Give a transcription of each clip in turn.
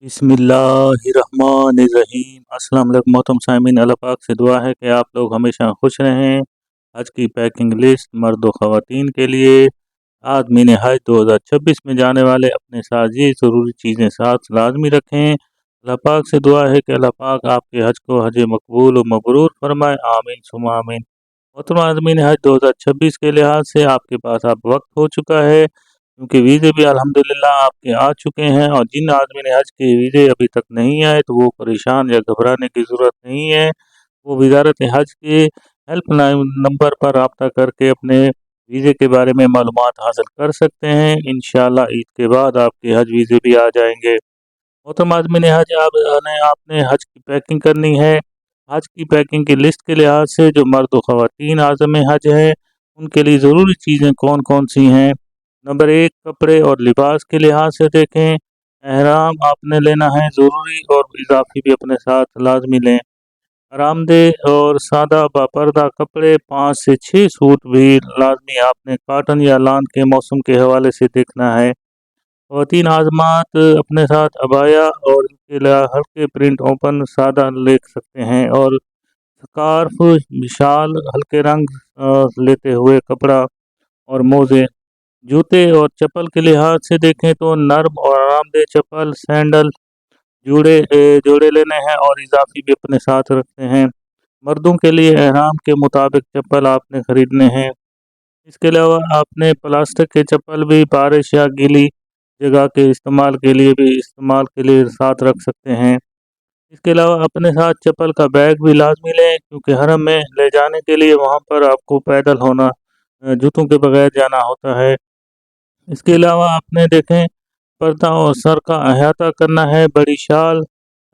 बिस्मिल्लाहिर्रहमानिर्रहीम। अस्सलाम वालेकुम मोहतरम सामीन, अल्लाह पाक से दुआ है कि आप लोग हमेशा खुश रहें। हज की पैकिंग लिस्ट मर्द व ख़वातीन के लिए। आदमीन हज 2026 में जाने वाले अपने साथ ये ज़रूरी चीज़ें साथ लाजमी रखें। अल्लाह पाक से दुआ है कि अल्लाह पाक आपके हज को हज मकबूल व मबरूर फरमाए, आमीन सुम्मा आमीन। मोहतरम आदमीन हज 2026 के लिहाज से आपके पास अब वक्त हो चुका है, क्योंकि वीज़े भी अल्हम्दुलिल्लाह आपके आ चुके हैं। और जिन आदमी ने हज के वीज़े अभी तक नहीं आए तो वो परेशान या घबराने की ज़रूरत नहीं है। वो वजारत हज के हेल्पलाइन नंबर पर रब्ता करके अपने वीज़े के बारे में मालूमात हासिल कर सकते हैं। इंशाअल्लाह ईद के बाद आपके हज वीज़े भी आ जाएंगे। मोहतरम आदमीन हज आपने हज की पैकिंग करनी है। हज की पैकिंग की लिस्ट के लिहाज से जो मर्द व ख़वातीन आज़म हज हैं उनके लिए ज़रूरी चीज़ें कौन कौन सी हैं। नंबर एक, कपड़े और लिबास के लिहाज से देखें। एहराम आपने लेना है ज़रूरी, और इजाफी भी अपने साथ लाजमी लें। आरामदेह और सादा बापर्दा कपड़े 5 से 6 सूट भी लाजमी आपने काटन या लान के मौसम के हवाले से देखना है। ख़वातीन आज़मात अपने साथ अबाया और इसके अलावा हल्के प्रिंट ओपन सादा ले सकते हैं, और स्कार्फ शाल हल्के रंग लेते हुए कपड़ा और मोज़े। जूते और चप्पल के लिहाज से देखें तो नर्म और आरामदेह चप्पल सैंडल जोड़े लेने हैं, और इजाफी भी अपने साथ रखते हैं। मर्दों के लिए एहराम के मुताबिक चप्पल आपने ख़रीदने हैं। इसके अलावा आपने प्लास्टिक के चप्पल भी बारिश या गीली जगह के इस्तेमाल के लिए साथ रख सकते हैं। इसके अलावा अपने साथ चप्पल का बैग भी लाजमी लें, क्योंकि हरम में ले जाने के लिए वहाँ पर आपको पैदल होना, जूतों के बगैर जाना होता है। इसके अलावा आपने देखें पर्दा और सर का अहाता करना है। बड़ी शाल,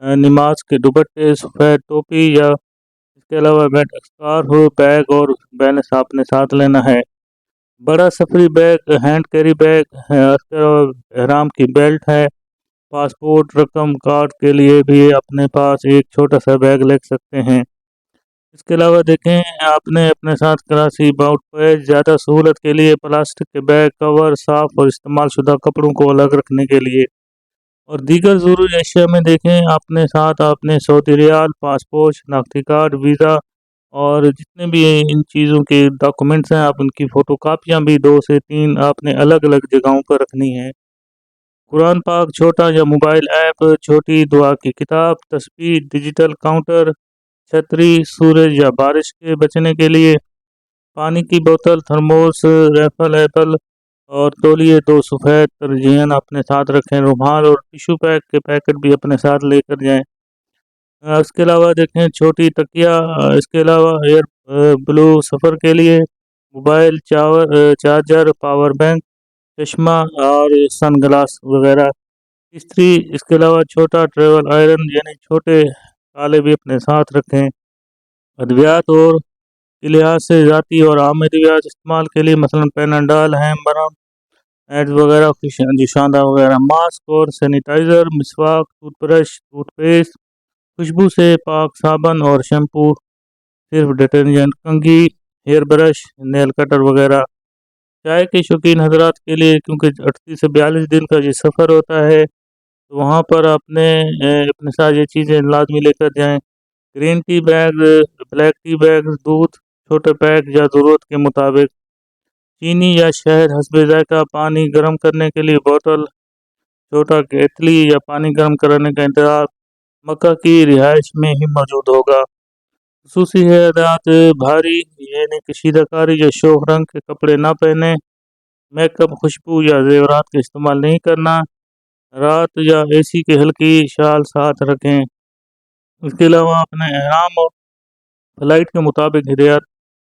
नमाज के दुपट्टे, सफ़ेद टोपी या इसके अलावा स्कार्फ, बैग और बैलेंस आपने साथ लेना है। बड़ा सफरी बैग, हैंड कैरी बैग है। इसके अलावा एहराम की बेल्ट है। पासपोर्ट रकम कार्ड के लिए भी अपने पास एक छोटा सा बैग ले सकते हैं। इसके अलावा देखें आपने अपने साथ कराची बाउट पैच, ज़्यादा सहूलत के लिए प्लास्टिक के बैग कवर साफ़ और इस्तेमाल शुदा कपड़ों को अलग रखने के लिए। और दीगर ज़रूरी अशिया में देखें अपने साथ आपने सऊदी रियाल, पासपोर्ट, शनाख्ती कार्ड, वीज़ा और जितने भी इन चीज़ों के डॉक्यूमेंट्स हैं आप उनकी फ़ोटो कापियाँ भी 2 से 3 आपने अलग अलग जगहों पर रखनी है। कुरान पाक छोटा या मोबाइल ऐप, छोटी दुआ की किताब, तस्बीह, डिजिटल काउंटर, छतरी सूरज या बारिश के बचने के लिए, पानी की बोतल, थर्मोस, रेफल एप्पल और तौलिए 2 सफ़ेद तरजीहन अपने साथ रखें। रुमाल और टिशू पैक के पैकेट भी अपने साथ लेकर जाएं। इसके अलावा देखें छोटी तकिया, इसके अलावा ब्लू सफ़र के लिए मोबाइल चार्जर, पावर बैंक, चश्मा और सन ग्लास वगैरह, इस्त्री। इसके अलावा छोटा ट्रेवल आयरन यानी छोटे ताले भी अपने साथ रखें। अद्वियात और के लिहाज से ज़ाती और आम अद्वियात इस्तेमाल के लिए मसलन पैनाडाल है, मरहम, एड्स वगैरह, जुशांदा वगैरह, मास्क और सैनिटाइज़र, मिसवाक, टूथब्रश, टूथपेस्ट, खुशबू से पाक साबन और शैम्पू, सिर्फ डिटर्जेंट, कंघी, हेयर ब्रश, नेल कटर वगैरह। चाय के शौकीन हजरात के लिए, क्योंकि 38 से 42 दिन का ये सफ़र होता है, तो वहाँ पर आपने अपने साथ ये चीज़ें लाजमी लेकर जाएं। Green tea bag, black tea bag, दूध छोटे पैक या ज़रूरत के मुताबिक, चीनी या शहद हस्बे ज़ायक़ा, पानी गर्म करने के लिए बोतल, छोटा केतली या पानी गर्म कराने का इंतज़ाम मक्का की रिहाइश में ही मौजूद होगा। खुसूसी हदायत, भारी यानी कशीदाकारी या शोख रंग के कपड़े ना पहने। मेकअप, खुशबू या जेवरात का इस्तेमाल नहीं करना। रात या एसी की हल्की शाल साथ रखें। इसके अलावा अपने एहराम और फ़्लाइट के मुताबिक हिदायत,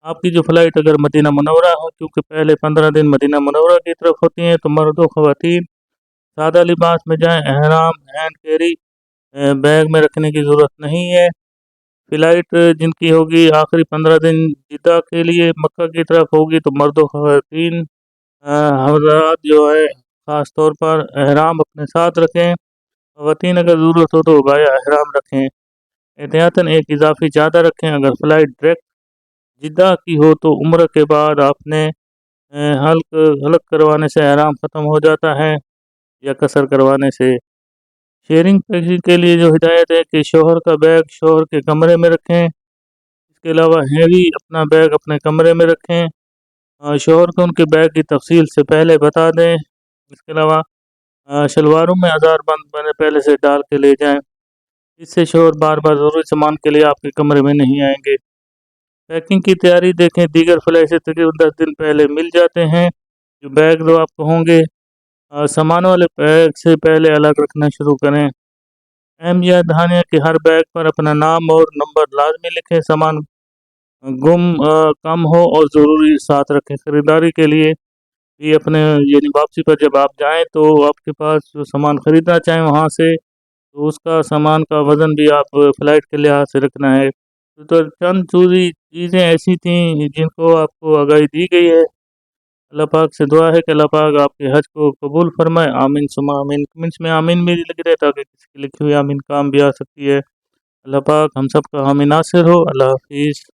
आपकी जो फ़्लाइट अगर मदीना मुनव्वरा हो, क्योंकि पहले 15 दिन मदीना मुनव्वरा की तरफ होती हैं, तो मर्द व ख़वातीन सादा लिबास में जाएं। एहराम हैंड कैरी बैग में रखने की ज़रूरत नहीं है। फ़्लाइट जिनकी होगी आखिरी 15 दिन जिद्दा के लिए मक्का की तरफ होगी, तो मर्द व ख़वातीन हज़रात जो है ख़ास तौर पर एहराम अपने साथ रखें। ख़वातीन अगर ज़रूरत हो तो बाया एहराम रखें। एहतियातन एक इजाफ़ी चादर रखें। अगर फ़्लाइट डायरेक्ट जिद्दा की हो तो उम्र के बाद आपने हल्क करवाने से एहराम ख़त्म हो जाता है, या कसर करवाने से। شیئرنگ پیکنگ کے لیے جو ہدایت ہے کہ شوہر کا بیگ شوہر کے کمرے میں رکھیں، اس کے علاوہ ہیوی اپنا بیگ اپنے کمرے میں رکھیں، شوہر کو ان کے بیگ کی تفصیل سے پہلے بتا دیں۔ اس کے علاوہ شلواروں میں ہزار بند پہلے سے ڈال کے لے جائیں، اس سے شوہر بار بار ضروری سامان کے لیے آپ کے کمرے میں نہیں آئیں گے۔ پیکنگ کی تیاری دیکھیں، دیگر فلیٹ سے تقریباً 10 دن پہلے مل جاتے ہیں جو بیگ جو آپ کو ہوں گے۔ سامان والے بیگ سے پہلے الگ رکھنا شروع کریں۔ اہم یاد دہانی کہ ہر بیگ پر اپنا نام اور نمبر لازمی لکھیں، سامان گم کم ہو اور ضروری ساتھ رکھیں۔ خریداری کے لیے بھی اپنے یعنی واپسی پر جب آپ جائیں تو آپ کے پاس جو سامان خریدنا چاہیں وہاں سے، تو اس کا سامان کا وزن بھی آپ فلائٹ کے لحاظ سے رکھنا ہے۔ تو چند چیزیں ایسی تھیں جن کو آپ کو آگاہی دی گئی ہے۔ اللہ پاک سے دعا ہے کہ اللہ پاک آپ کے حج کو قبول فرمائے، آمین ثم آمین۔ کمنٹس میں آمین بھی لکھ رہے تاکہ کسی کی لکھی ہوئی آمین کام بھی آ سکتی ہے۔ اللہ پاک ہم سب کا حامی ناصر ہو۔ اللہ حافظ۔